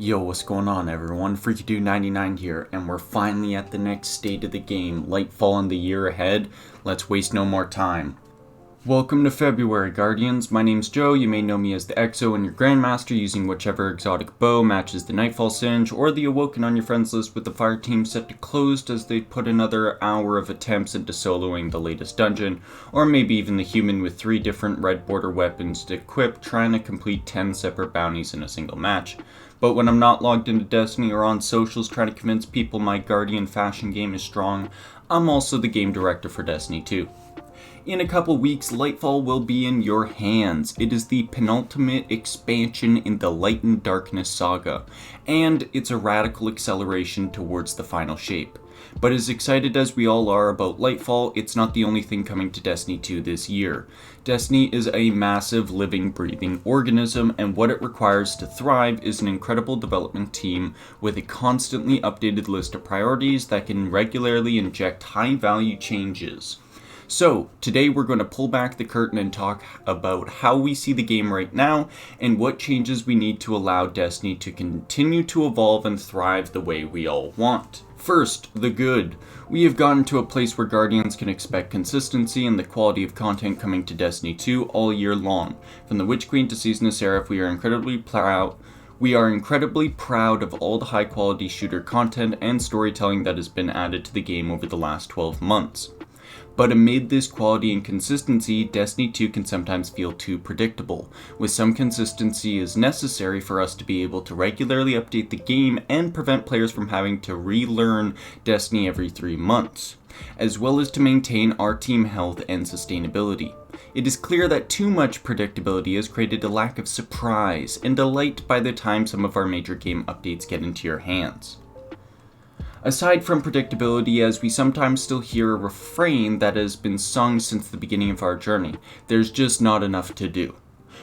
Yo, what's going on everyone? FreakyDude99 here, and we're finally at the next state of the game, Lightfall in the year ahead. Let's waste no more time. Welcome to February, Guardians. My name's Joe. You may know me as the Exo and your Grandmaster, using whichever exotic bow matches the Nightfall Singe, or the Awoken on your friends list with the fire team set to closed as they put another hour of attempts into soloing the latest dungeon, or maybe even the human with 3 different red border weapons to equip, trying to complete 10 separate bounties in a single match. But when I'm not logged into Destiny or on socials trying to convince people my Guardian fashion game is strong, I'm also the game director for Destiny 2. In a couple weeks, Lightfall will be in your hands. It is the penultimate expansion in the Light and Darkness saga, and it's a radical acceleration towards the final shape. But as excited as we all are about Lightfall, it's not the only thing coming to Destiny 2 this year. Destiny is a massive, living, breathing organism, and what it requires to thrive is an incredible development team with a constantly updated list of priorities that can regularly inject high-value changes. So, today we're going to pull back the curtain and talk about how we see the game right now and what changes we need to allow Destiny to continue to evolve and thrive the way we all want. First, the good. We have gotten to a place where Guardians can expect consistency and the quality of content coming to Destiny 2 all year long. From the Witch Queen to Season of Seraph, we are incredibly proud of all the high quality shooter content and storytelling that has been added to the game over the last 12 months. But amid this quality and consistency, Destiny 2 can sometimes feel too predictable, with some consistency is necessary for us to be able to regularly update the game and prevent players from having to relearn Destiny every 3 months, as well as to maintain our team health and sustainability. It is clear that too much predictability has created a lack of surprise and delight by the time some of our major game updates get into your hands. Aside from predictability, as we sometimes still hear a refrain that has been sung since the beginning of our journey, there's just not enough to do.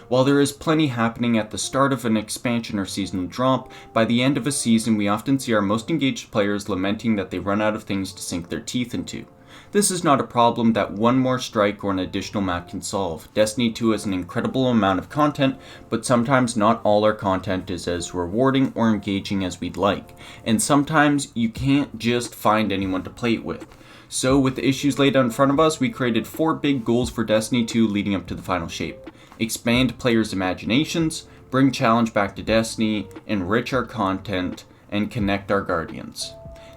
While there is plenty happening at the start of an expansion or seasonal drop, by the end of a season we often see our most engaged players lamenting that they run out of things to sink their teeth into. This is not a problem that one more strike or an additional map can solve. Destiny 2 has an incredible amount of content, but sometimes not all our content is as rewarding or engaging as we'd like, and sometimes you can't just find anyone to play it with. So with the issues laid out in front of us, we created 4 big goals for Destiny 2 leading up to the final shape. Expand players' imaginations, bring challenge back to Destiny, enrich our content, and connect our Guardians.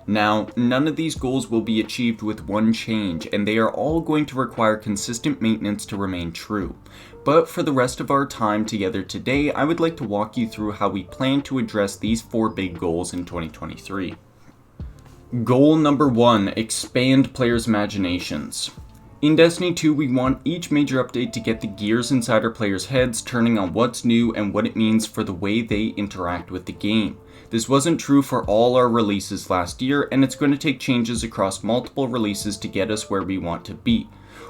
Now, none of these goals will be achieved with one change, and they are all going to require consistent maintenance to remain true. But for the rest of our time together today, I would like to walk you through how we plan to address these 4 big goals in 2023. Goal number 1, expand players' imaginations. In Destiny 2, we want each major update to get the gears inside our players' heads turning on what's new and what it means for the way they interact with the game. This wasn't true for all our releases last year, and it's going to take changes across multiple releases to get us where we want to be.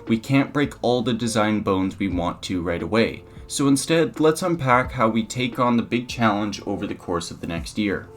We can't break all the design bones we want to right away, so instead, let's unpack how we take on the big challenge over the course of the next year.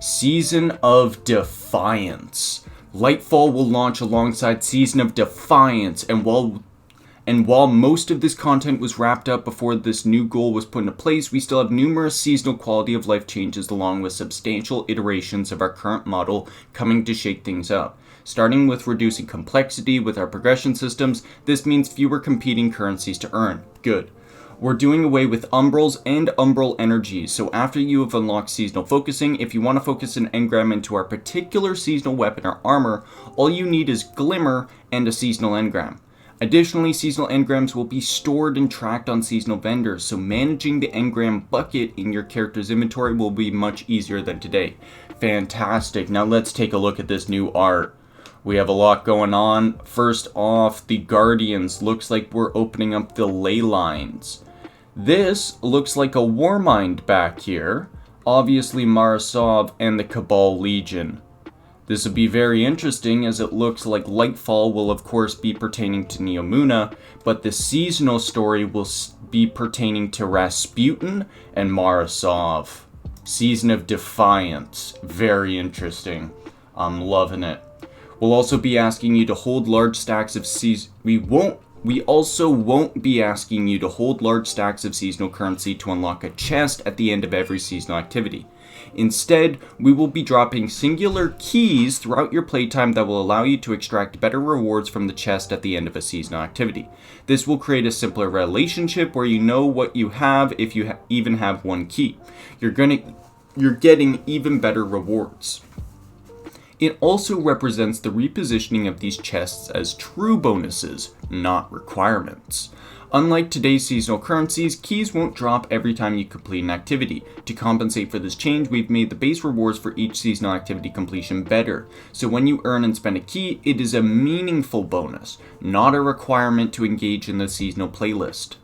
Season of Defiance. Lightfall will launch alongside Season of Defiance, and while most of this content was wrapped up before this new goal was put into place, we still have numerous seasonal quality of life changes along with substantial iterations of our current model coming to shake things up. Starting with reducing complexity with our progression systems, this means fewer competing currencies to earn. Good. We're doing away with umbrals and umbral energies, so after you have unlocked seasonal focusing, if you want to focus an engram into our particular seasonal weapon or armor, all you need is Glimmer and a seasonal engram. Additionally, seasonal engrams will be stored and tracked on seasonal vendors, so managing the engram bucket in your character's inventory will be much easier than today. Fantastic. Now let's take a look at this new art. We have a lot going on. First off, the Guardians. Looks like we're opening up the ley lines. This looks like a Warmind back here. Obviously Marasov and the Cabal Legion. This will be very interesting as it looks like Lightfall will of course be pertaining to Neomuna, but the seasonal story will be pertaining to Rasputin and Marasov. Season of Defiance. Very interesting. I'm loving it. We'll also be asking you to hold large stacks of we won't We also won't be asking you to hold large stacks of seasonal currency to unlock a chest at the end of every seasonal activity. Instead, we will be dropping singular keys throughout your playtime that will allow you to extract better rewards from the chest at the end of a seasonal activity. This will create a simpler relationship where you know what you have if you even have one key. You're getting even better rewards. It also represents the repositioning of these chests as true bonuses, not requirements. Unlike today's seasonal currencies, keys won't drop every time you complete an activity. To compensate for this change, we've made the base rewards for each seasonal activity completion better. So when you earn and spend a key, it is a meaningful bonus, not a requirement to engage in the seasonal playlist.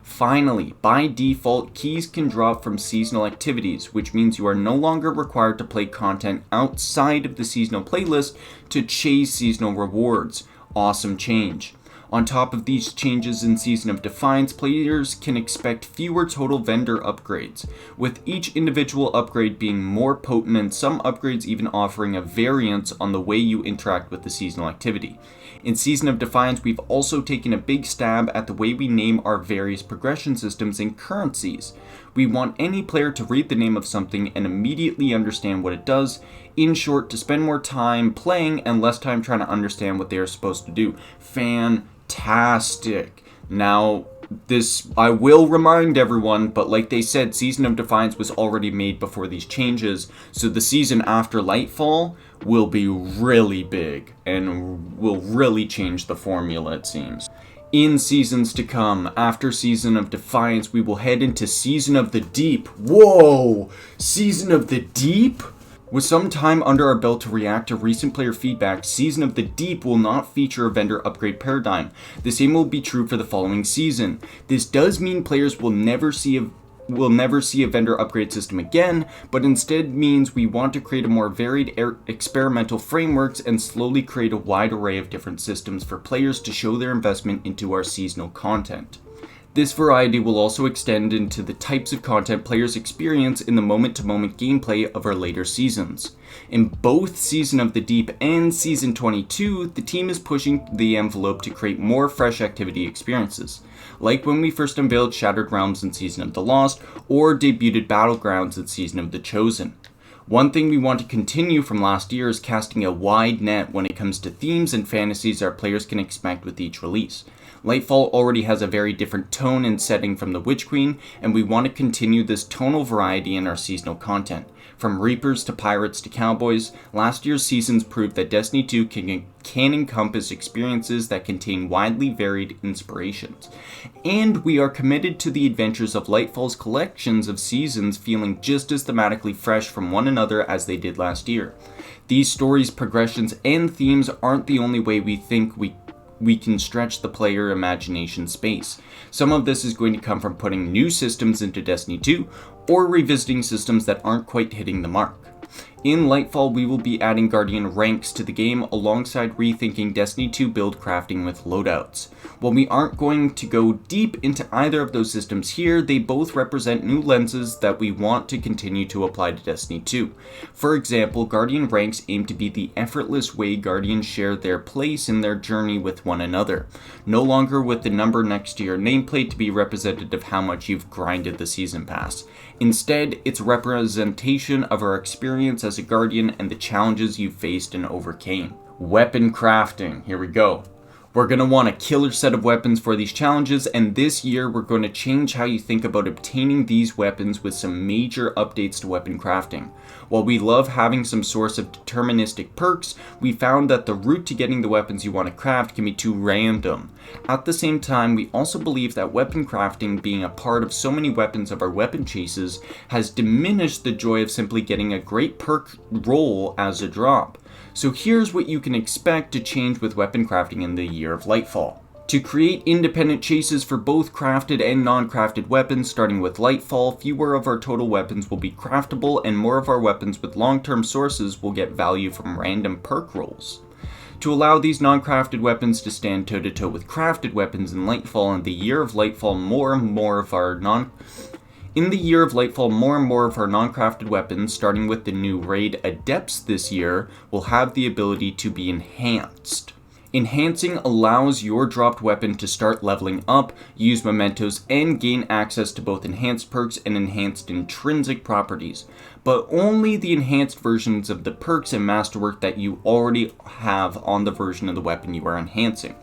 Finally, by default, keys can drop from seasonal activities, which means you are no longer required to play content outside of the seasonal playlist to chase seasonal rewards. Awesome change. On top of these changes in Season of Defiance, players can expect fewer total vendor upgrades, with each individual upgrade being more potent and some upgrades even offering a variance on the way you interact with the seasonal activity. In Season of Defiance, we've also taken a big stab at the way we name our various progression systems and currencies. We want any player to read the name of something and immediately understand what it does. In short, to spend more time playing and less time trying to understand what they are supposed to do. Fantastic. Now, this, I will remind everyone, but like they said, Season of Defiance was already made before these changes, so the season after Lightfall will be really big and will really change the formula, it seems. In seasons to come, after Season of Defiance, we will head into Season of the Deep. Whoa! Season of the Deep? With some time under our belt to react to recent player feedback, Season of the Deep will not feature a vendor upgrade paradigm. The same will be true for the following season. This does mean players will never see a vendor upgrade system again, but instead means we want to create a more varied experimental frameworks and slowly create a wide array of different systems for players to show their investment into our seasonal content. This variety will also extend into the types of content players experience in the moment-to-moment gameplay of our later seasons. In both Season of the Deep and Season 22, the team is pushing the envelope to create more fresh activity experiences, like when we first unveiled Shattered Realms in Season of the Lost, or debuted Battlegrounds in Season of the Chosen. One thing we want to continue from last year is casting a wide net when it comes to themes and fantasies our players can expect with each release. Lightfall already has a very different tone and setting from the Witch Queen, and we want to continue this tonal variety in our seasonal content. From Reapers to Pirates to Cowboys, last year's seasons proved that Destiny 2 can encompass experiences that contain widely varied inspirations. And we are committed to the adventures of Lightfall's collections of seasons feeling just as thematically fresh from one another as they did last year. These stories, progressions, and themes aren't the only way we think we can stretch the player imagination space. Some of this is going to come from putting new systems into Destiny 2 or revisiting systems that aren't quite hitting the mark. In Lightfall, we will be adding Guardian ranks to the game alongside rethinking Destiny 2 build crafting with loadouts. While we aren't going to go deep into either of those systems here, they both represent new lenses that we want to continue to apply to Destiny 2. For example, Guardian ranks aim to be the effortless way Guardians share their place in their journey with one another, no longer with the number next to your nameplate to be representative of how much you've grinded the season pass. Instead, it's representation of our experience as a Guardian and the challenges you faced and overcame. Weapon crafting, here we go. We're going to want a killer set of weapons for these challenges, and this year we're going to change how you think about obtaining these weapons with some major updates to weapon crafting. While we love having some source of deterministic perks, we found that the route to getting the weapons you want to craft can be too random. At the same time, we also believe that weapon crafting being a part of so many weapons of our weapon chases has diminished the joy of simply getting a great perk roll as a drop. So here's what you can expect to change with weapon crafting in the year of Lightfall. To create independent chases for both crafted and non-crafted weapons, starting with Lightfall, fewer of our total weapons will be craftable and more of our weapons with long-term sources will get value from random perk rolls. To allow these non-crafted weapons to stand toe-to-toe with crafted weapons in Lightfall, in the year of Lightfall, more and more of our non-crafted weapons, starting with the new raid Adepts this year, will have the ability to be enhanced. Enhancing allows your dropped weapon to start leveling up, use mementos, and gain access to both enhanced perks and enhanced intrinsic properties, but only the enhanced versions of the perks and masterwork that you already have on the version of the weapon you are enhancing.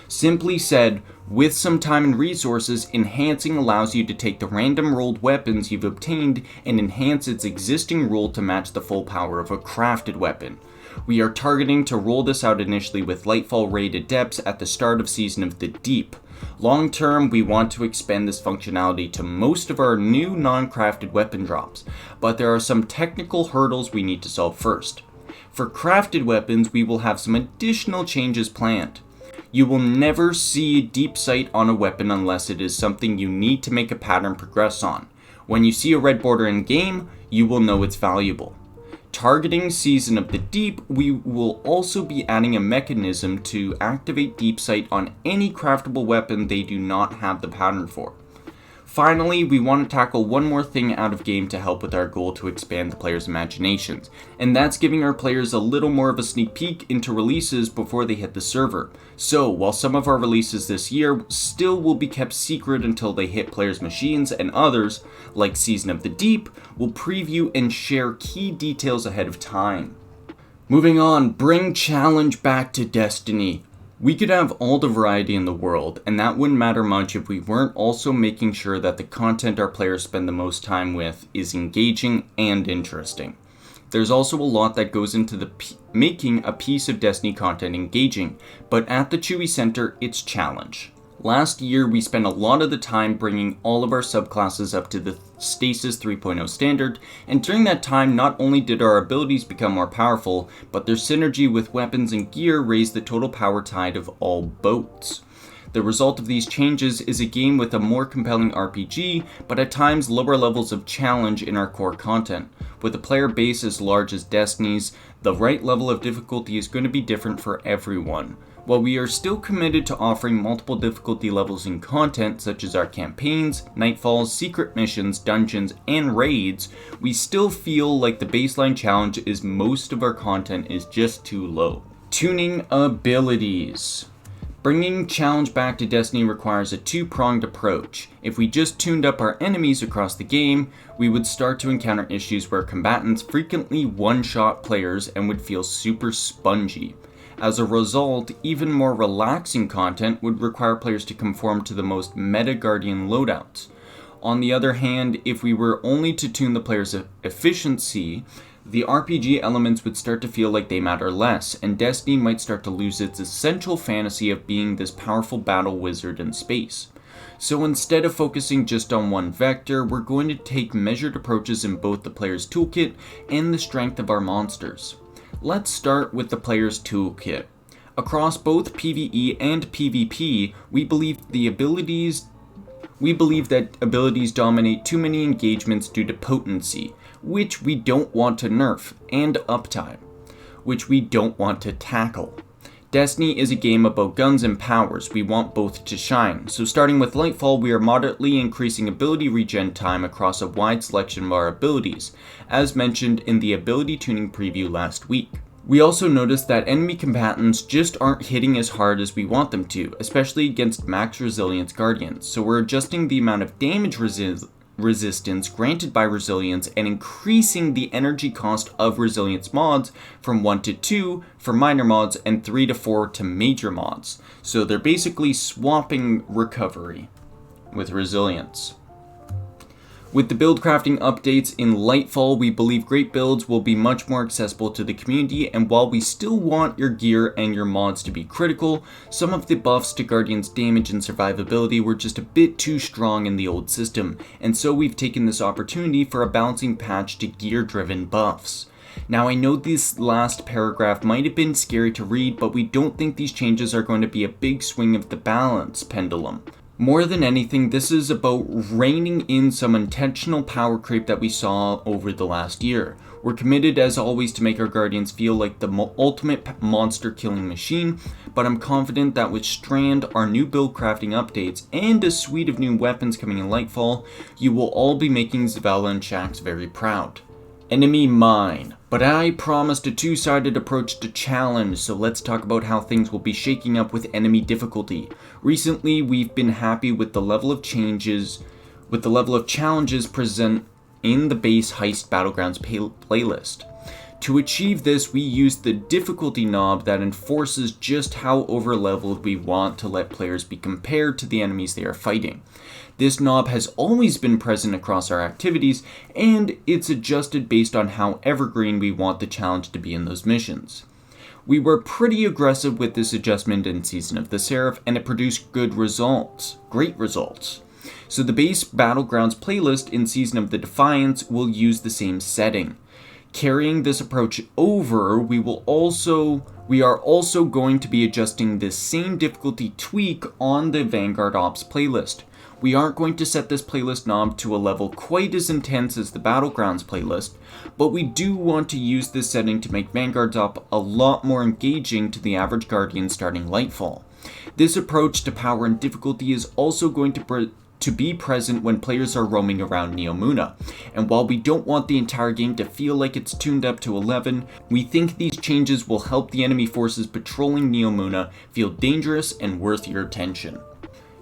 Simply said, with some time and resources, enhancing allows you to take the random rolled weapons you've obtained and enhance its existing roll to match the full power of a crafted weapon. We are targeting to roll this out initially with Lightfall Raid Adepts at the start of Season of the Deep. Long term, we want to expand this functionality to most of our new non-crafted weapon drops, but there are some technical hurdles we need to solve first. For crafted weapons, we will have some additional changes planned. You will never see deep sight on a weapon unless it is something you need to make a pattern progress on. When you see a red border in game, you will know it's valuable. Targeting Season of the Deep, we will also be adding a mechanism to activate deep sight on any craftable weapon they do not have the pattern for. Finally, we want to tackle one more thing out of game to help with our goal to expand the players' imaginations, and that's giving our players a little more of a sneak peek into releases before they hit the server. So, while some of our releases this year still will be kept secret until they hit players' machines, and others, like Season of the Deep, will preview and share key details ahead of time. Moving on, bring challenge back to Destiny. We could have all the variety in the world, and that wouldn't matter much if we weren't also making sure that the content our players spend the most time with is engaging and interesting. There's also a lot that goes into making a piece of Destiny content engaging, but at the Chewy Center, it's challenge. Last year, we spent a lot of the time bringing all of our subclasses up to the Stasis 3.0 standard, and during that time, not only did our abilities become more powerful, but their synergy with weapons and gear raised the total power tide of all boats. The result of these changes is a game with a more compelling RPG, but at times lower levels of challenge in our core content. With a player base as large as Destiny's, the right level of difficulty is going to be different for everyone. While we are still committed to offering multiple difficulty levels in content, such as our campaigns, nightfalls, secret missions, dungeons, and raids, we still feel like the baseline challenge is most of our content is just too low. Tuning abilities. Bringing challenge back to Destiny requires a two-pronged approach. If we just tuned up our enemies across the game, we would start to encounter issues where combatants frequently one-shot players and would feel super spongy. As a result, even more relaxing content would require players to conform to the most meta Guardian loadouts. On the other hand, if we were only to tune the player's efficiency, the RPG elements would start to feel like they matter less, and Destiny might start to lose its essential fantasy of being this powerful battle wizard in space. So instead of focusing just on one vector, we're going to take measured approaches in both the player's toolkit and the strength of our monsters. Let's start with the player's toolkit. Across both PvE and PvP, we believe that abilities dominate too many engagements due to potency, which we don't want to nerf, and uptime, which we don't want to tackle. Destiny is a game about guns and powers. We want both to shine. So starting with Lightfall, we are moderately increasing ability regen time across a wide selection of our abilities, as mentioned in the ability tuning preview last week. We also noticed that enemy combatants just aren't hitting as hard as we want them to, especially against max resilience guardians, so we're adjusting the amount of damage resistance granted by resilience and increasing the energy cost of resilience mods from 1 to 2 for minor mods and 3 to 4 to major mods. So they're basically swapping recovery with resilience. With the build crafting updates in Lightfall, we believe great builds will be much more accessible to the community, and while we still want your gear and your mods to be critical, some of the buffs to Guardian's damage and survivability were just a bit too strong in the old system, and so we've taken this opportunity for a balancing patch to gear-driven buffs. Now I know this last paragraph might have been scary to read, but we don't think these changes are going to be a big swing of the balance pendulum. More than anything, this is about reining in some intentional power creep that we saw over the last year. We're committed as always to make our Guardians feel like the ultimate monster killing machine, but I'm confident that with Strand, our new build crafting updates, and a suite of new weapons coming in Lightfall, you will all be making Zavala and Shaxx very proud. Enemy mine. But I promised a two-sided approach to challenge, so let's talk about how things will be shaking up with enemy difficulty. Recently, we've been happy with the level of challenges present in the base Heist Battlegrounds playlist. To achieve this, we use the difficulty knob that enforces just how overleveled we want to let players be compared to the enemies they are fighting. This knob has always been present across our activities, and it's adjusted based on how evergreen we want the challenge to be in those missions. We were pretty aggressive with this adjustment in Season of the Seraph, and it produced great results. So the base Battlegrounds playlist in Season of the Defiance will use the same setting. Carrying this approach over, we are also going to be adjusting this same difficulty tweak on the Vanguard Ops playlist. We aren't going to set this playlist knob to a level quite as intense as the Battlegrounds playlist, but we do want to use this setting to make Vanguard's Op a lot more engaging to the average Guardian starting Lightfall. This approach to power and difficulty is also going to be present when players are roaming around Neomuna, and while we don't want the entire game to feel like it's tuned up to 11, we think these changes will help the enemy forces patrolling Neomuna feel dangerous and worth your attention.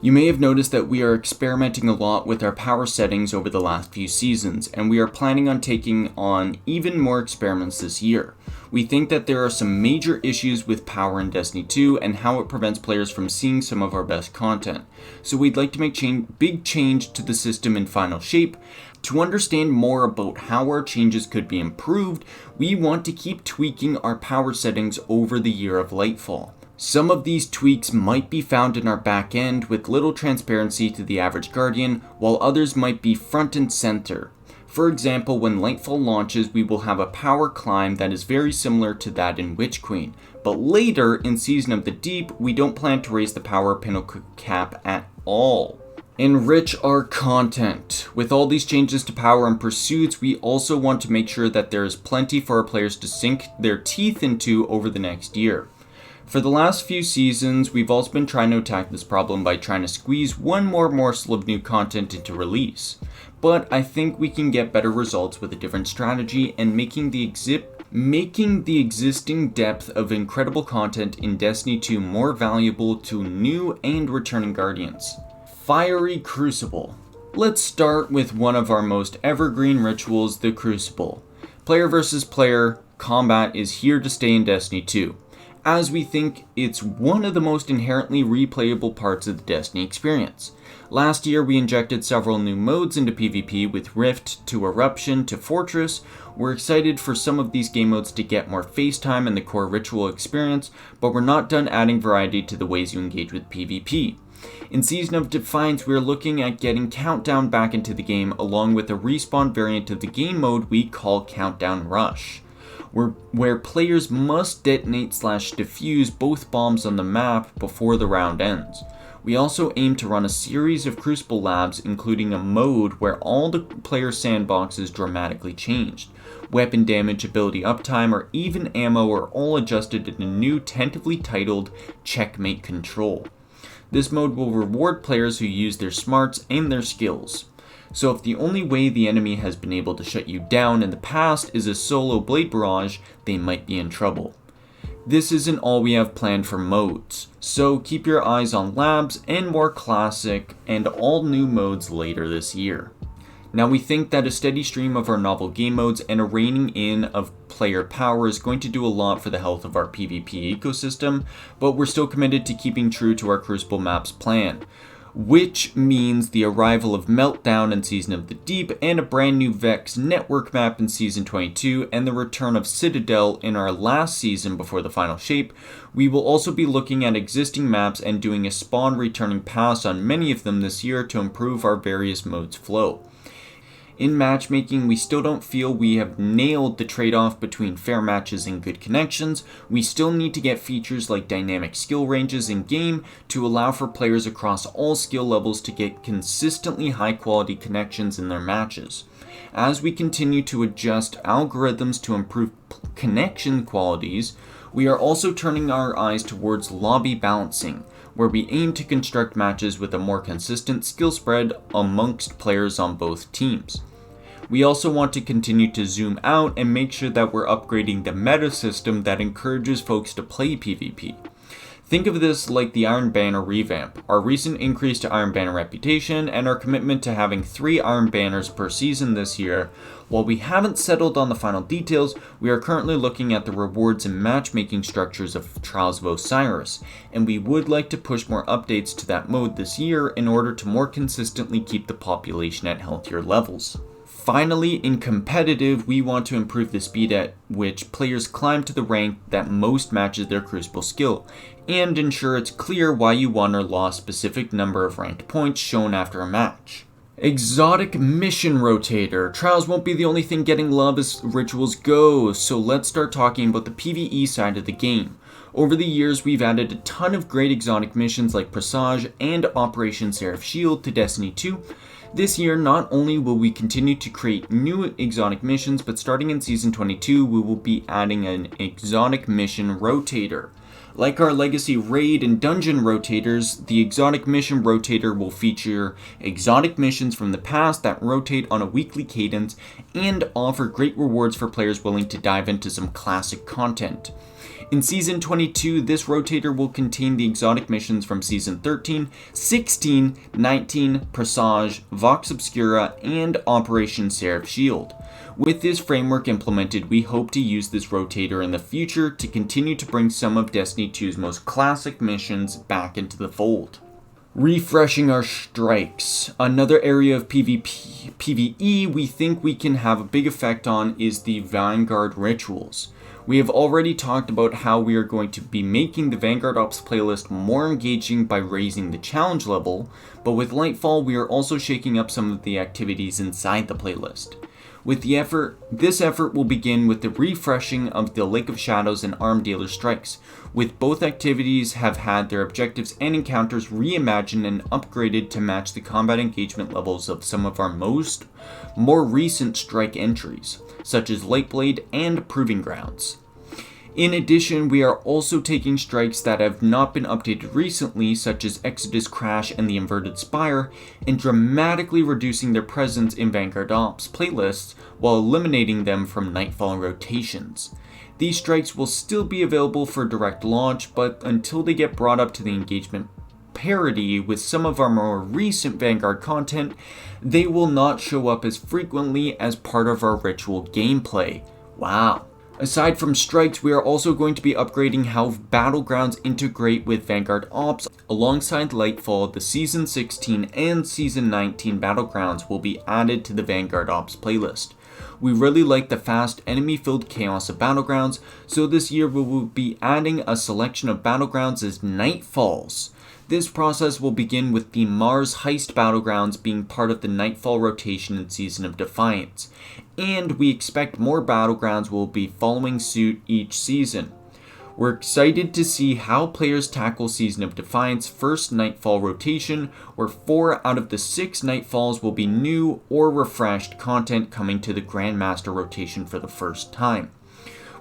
You may have noticed that we are experimenting a lot with our power settings over the last few seasons, and we are planning on taking on even more experiments this year. We think that there are some major issues with power in Destiny 2 and how it prevents players from seeing some of our best content. So we'd like to make big change to the system in final shape. To understand more about how our changes could be improved, we want to keep tweaking our power settings over the year of Lightfall. Some of these tweaks might be found in our back end with little transparency to the average Guardian, while others might be front and center. For example, when Lightfall launches, we will have a power climb that is very similar to that in Witch Queen, but later in Season of the Deep, we don't plan to raise the power pinnacle cap at all. Enrich our content. With all these changes to power and pursuits, we also want to make sure that there is plenty for our players to sink their teeth into over the next year. For the last few seasons, we've also been trying to attack this problem by trying to squeeze one more morsel of new content into release. But I think we can get better results with a different strategy and making the existing depth of incredible content in Destiny 2 more valuable to new and returning Guardians. Fiery Crucible. Let's start with one of our most evergreen rituals, the Crucible. Player versus player combat is here to stay in Destiny 2, as we think it's one of the most inherently replayable parts of the Destiny experience. Last year we injected several new modes into PvP, with Rift to Eruption to Fortress. We're excited for some of these game modes to get more face time in the core ritual experience, but we're not done adding variety to the ways you engage with PvP. In Season of Defiance, we are looking at getting Countdown back into the game, along with a respawn variant of the game mode we call Countdown Rush, where players must detonate/defuse both bombs on the map before the round ends. We also aim to run a series of Crucible labs, including a mode where all the player sandboxes dramatically changed. Weapon damage, ability uptime, or even ammo are all adjusted in a new tentatively titled Checkmate Control. This mode will reward players who use their smarts and their skills. So if the only way the enemy has been able to shut you down in the past is a solo blade barrage, they might be in trouble. This isn't all we have planned for modes, so keep your eyes on labs and more classic and all new modes later this year. Now we think that a steady stream of our novel game modes and a reining in of player power is going to do a lot for the health of our PvP ecosystem, but we're still committed to keeping true to our Crucible maps plan, which means the arrival of Meltdown in Season of the Deep and a brand new Vex network map in Season 22 and the return of Citadel in our last season before the final shape. We will also be looking at existing maps and doing a spawn returning pass on many of them this year to improve our various modes flow. In matchmaking, we still don't feel we have nailed the trade-off between fair matches and good connections. We still need to get features like dynamic skill ranges in game to allow for players across all skill levels to get consistently high-quality connections in their matches. As we continue to adjust algorithms to improve connection qualities, we are also turning our eyes towards lobby balancing, where we aim to construct matches with a more consistent skill spread amongst players on both teams. We also want to continue to zoom out and make sure that we're upgrading the meta system that encourages folks to play PvP. Think of this like the Iron Banner revamp, our recent increase to Iron Banner reputation, and our commitment to having 3 Iron Banners per season this year. While we haven't settled on the final details, we are currently looking at the rewards and matchmaking structures of Trials of Osiris, and we would like to push more updates to that mode this year in order to more consistently keep the population at healthier levels. Finally, in competitive, we want to improve the speed at which players climb to the rank that most matches their Crucible skill, and ensure it's clear why you won or lost a specific number of ranked points shown after a match. Exotic Mission Rotator. Trials won't be the only thing getting love as rituals go, so let's start talking about the PvE side of the game. Over the years, we've added a ton of great exotic missions like Presage and Operation Seraph Shield to Destiny 2. This year, not only will we continue to create new exotic missions, but starting in Season 22, we will be adding an Exotic Mission Rotator. Like our Legacy Raid and Dungeon Rotators, the Exotic Mission Rotator will feature exotic missions from the past that rotate on a weekly cadence and offer great rewards for players willing to dive into some classic content. In Season 22, this rotator will contain the exotic missions from Season 13, 16, 19, Presage, Vox Obscura, and Operation Seraph Shield. With this framework implemented, we hope to use this rotator in the future to continue to bring some of Destiny 2's most classic missions back into the fold. Refreshing our strikes. Another area of PvE we think we can have a big effect on is the Vanguard rituals. We have already talked about how we are going to be making the Vanguard Ops playlist more engaging by raising the challenge level, but with Lightfall we are also shaking up some of the activities inside the playlist. This effort will begin with the refreshing of the Lake of Shadows and Arm Dealer strikes, with both activities have had their objectives and encounters reimagined and upgraded to match the combat engagement levels of some of our more recent strike entries, such as Lightblade and Proving Grounds. In addition, we are also taking strikes that have not been updated recently, such as Exodus Crash and the Inverted Spire, and dramatically reducing their presence in Vanguard Ops playlists while eliminating them from Nightfall rotations. These strikes will still be available for direct launch, but until they get brought up to the engagement parity with some of our more recent Vanguard content, they will not show up as frequently as part of our ritual gameplay. Wow. Aside from strikes, we are also going to be upgrading how Battlegrounds integrate with Vanguard Ops. Alongside Lightfall, the Season 16 and Season 19 Battlegrounds will be added to the Vanguard Ops playlist. We really like the fast, enemy-filled chaos of Battlegrounds, so this year we will be adding a selection of Battlegrounds as Nightfalls. This process will begin with the Mars Heist Battlegrounds being part of the Nightfall rotation in Season of Defiance, and we expect more Battlegrounds will be following suit each season. We're excited to see how players tackle Season of Defiance first Nightfall rotation, where 4 out of the 6 Nightfalls will be new or refreshed content coming to the Grandmaster rotation for the first time.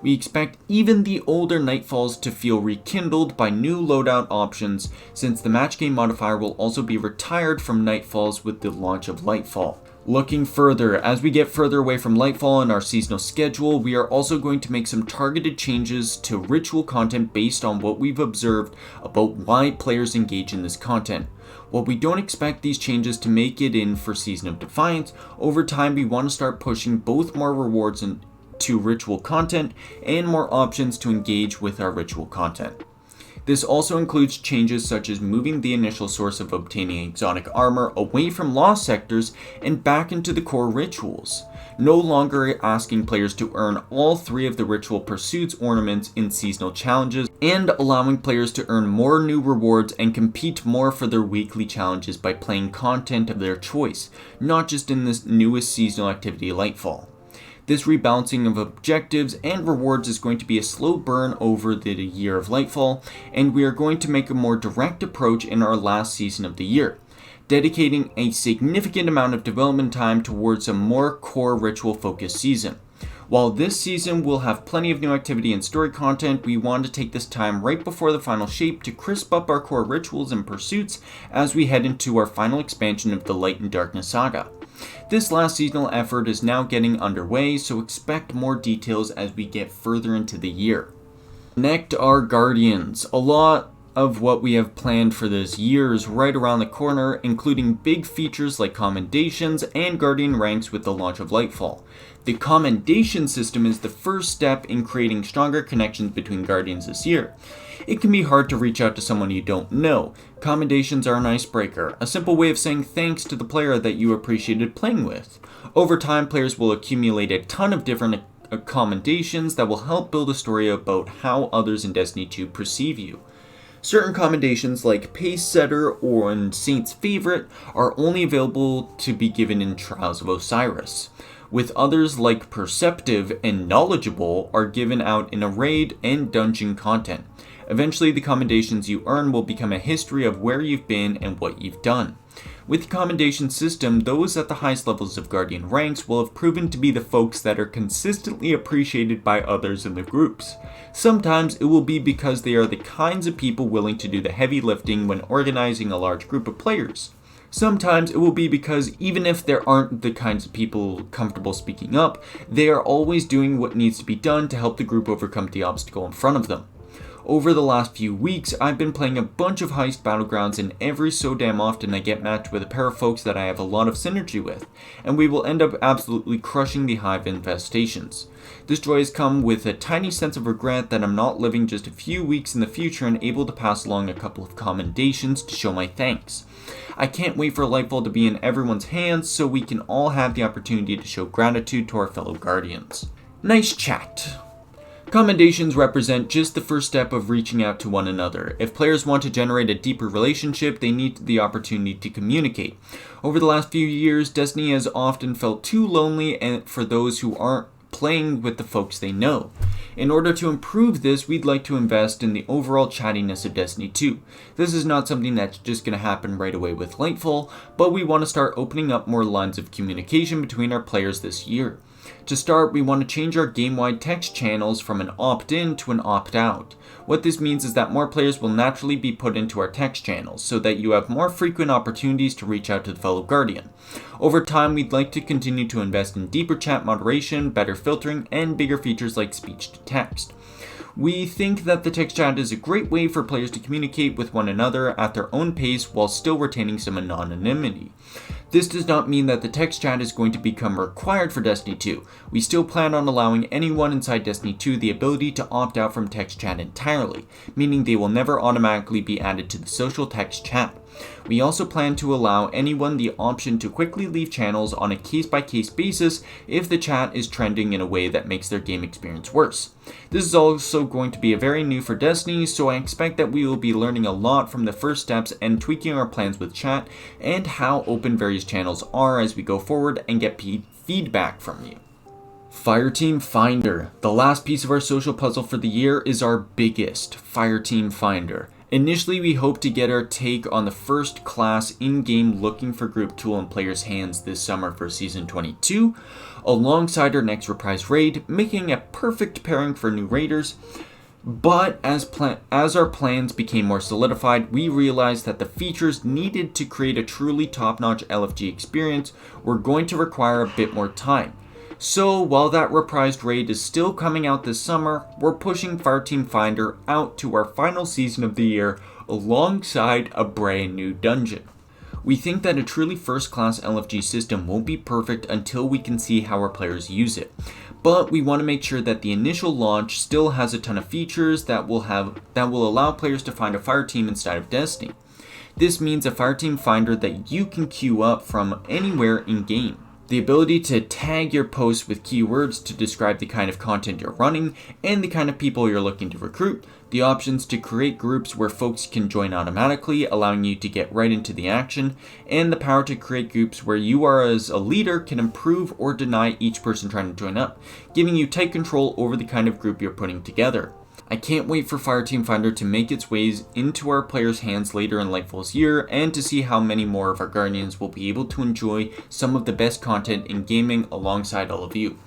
We expect even the older Nightfalls to feel rekindled by new loadout options, since the match game modifier will also be retired from Nightfalls with the launch of Lightfall. Looking further, as we get further away from Lightfall in our seasonal schedule, we are also going to make some targeted changes to ritual content based on what we've observed about why players engage in this content. While we don't expect these changes to make it in for Season of Defiance, over time we want to start pushing both more rewards to ritual content and more options to engage with our ritual content. This also includes changes such as moving the initial source of obtaining exotic armor away from lost sectors and back into the core rituals, no longer asking players to earn all 3 of the ritual pursuits ornaments in seasonal challenges, and allowing players to earn more new rewards and compete more for their weekly challenges by playing content of their choice, not just in this newest seasonal activity Lightfall. This rebalancing of objectives and rewards is going to be a slow burn over the year of Lightfall, and we are going to make a more direct approach in our last season of the year, dedicating a significant amount of development time towards a more core ritual focused season. While this season will have plenty of new activity and story content, we want to take this time right before the final shape to crisp up our core rituals and pursuits as we head into our final expansion of the Light and Darkness saga. This last seasonal effort is now getting underway, so expect more details as we get further into the year. Connect our Guardians. A lot of what we have planned for this year is right around the corner, including big features like commendations and Guardian ranks with the launch of Lightfall. The commendation system is the first step in creating stronger connections between Guardians this year. It can be hard to reach out to someone you don't know. Commendations are an icebreaker, a simple way of saying thanks to the player that you appreciated playing with. Over time, players will accumulate a ton of different commendations that will help build a story about how others in Destiny 2 perceive you. Certain commendations like Pace Setter or Saint's Favorite are only available to be given in Trials of Osiris, with others like Perceptive and Knowledgeable are given out in a raid and dungeon content. Eventually, the commendations you earn will become a history of where you've been and what you've done. With the commendation system, those at the highest levels of Guardian ranks will have proven to be the folks that are consistently appreciated by others in the groups. Sometimes it will be because they are the kinds of people willing to do the heavy lifting when organizing a large group of players. Sometimes it will be because even if there aren't the kinds of people comfortable speaking up, they are always doing what needs to be done to help the group overcome the obstacle in front of them. Over the last few weeks, I've been playing a bunch of heist battlegrounds, and every so damn often I get matched with a pair of folks that I have a lot of synergy with, and we will end up absolutely crushing the hive infestations. This joy has come with a tiny sense of regret that I'm not living just a few weeks in the future and able to pass along a couple of commendations to show my thanks. I can't wait for Lightfall to be in everyone's hands so we can all have the opportunity to show gratitude to our fellow Guardians. Nice chat. Commendations represent just the first step of reaching out to one another. If players want to generate a deeper relationship, they need the opportunity to communicate. Over the last few years, Destiny has often felt too lonely for those who aren't playing with the folks they know. In order to improve this, we'd like to invest in the overall chattiness of Destiny 2. This is not something that's just going to happen right away with Lightfall, but we want to start opening up more lines of communication between our players this year. To start, we want to change our game-wide text channels from an opt-in to an opt-out. What this means is that more players will naturally be put into our text channels, so that you have more frequent opportunities to reach out to the fellow Guardian. Over time, we'd like to continue to invest in deeper chat moderation, better filtering, and bigger features like speech-to-text. We think that the text chat is a great way for players to communicate with one another at their own pace while still retaining some anonymity. This does not mean that the text chat is going to become required for Destiny 2. We still plan on allowing anyone inside Destiny 2 the ability to opt out from text chat entirely, meaning they will never automatically be added to the social text chat. We also plan to allow anyone the option to quickly leave channels on a case-by-case basis if the chat is trending in a way that makes their game experience worse. This is also going to be very new for Destiny, so I expect that we will be learning a lot from the first steps and tweaking our plans with chat and how open various channels are as we go forward and get feedback from you. Fireteam Finder. The last piece of our social puzzle for the year is our biggest, Fireteam Finder. Initially, we hope to get our take on the first class in-game looking for group tool in players' hands this summer for Season 22, alongside our next Reprise raid, making a perfect pairing for new raiders. But as our plans became more solidified, we realized that the features needed to create a truly top-notch LFG experience were going to require a bit more time. So while that reprised raid is still coming out this summer, we're pushing Fireteam Finder out to our final season of the year alongside a brand new dungeon. We think that a truly first-class LFG system won't be perfect until we can see how our players use it. But we want to make sure that the initial launch still has a ton of features that will allow players to find a fireteam inside of Destiny. This means a Fireteam Finder that you can queue up from anywhere in-game. The ability to tag your posts with keywords to describe the kind of content you're running and the kind of people you're looking to recruit, the options to create groups where folks can join automatically, allowing you to get right into the action, and the power to create groups where you as a leader can approve or deny each person trying to join up, giving you tight control over the kind of group you're putting together. I can't wait for Fireteam Finder to make its ways into our players' hands later in Lightfall's year and to see how many more of our Guardians will be able to enjoy some of the best content in gaming alongside all of you.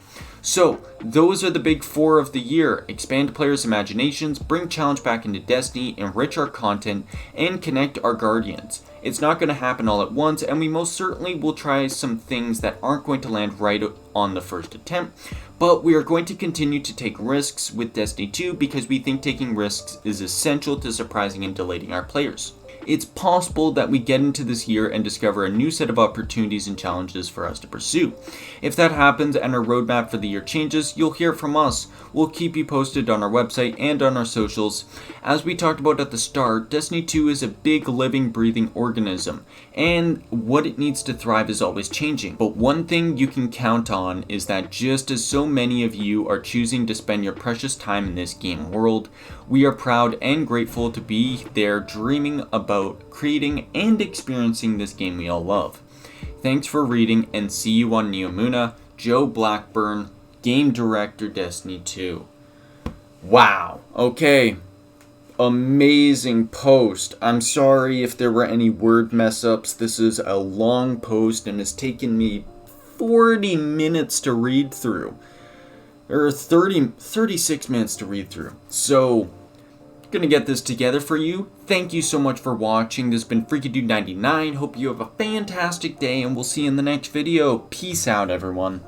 So, those are the big four of the year: expand players' imaginations, bring challenge back into Destiny, enrich our content, and connect our Guardians. It's not going to happen all at once, and we most certainly will try some things that aren't going to land right on the first attempt, but we are going to continue to take risks with Destiny 2 because we think taking risks is essential to surprising and delighting our players. It's possible that we get into this year and discover a new set of opportunities and challenges for us to pursue. If that happens and our roadmap for the year changes, you'll hear from us. We'll keep you posted on our website and on our socials. As we talked about at the start, Destiny 2 is a big living, breathing organism, and what it needs to thrive is always changing. But one thing you can count on is that just as so many of you are choosing to spend your precious time in this game world, we are proud and grateful to be there dreaming about creating and experiencing this game we all love. Thanks for reading, and see you on Neomuna. Joe Blackburn, Game Director, Destiny 2. Wow. Okay. Amazing post. I'm sorry if there were any word mess ups. This is a long post and it's taken me 40 minutes to read through. Or 36 minutes to read through. So, gonna get this together for you. Thank you so much for watching. This has been FreakyDude99. Hope you have a fantastic day, and we'll see you in the next video. Peace out, everyone.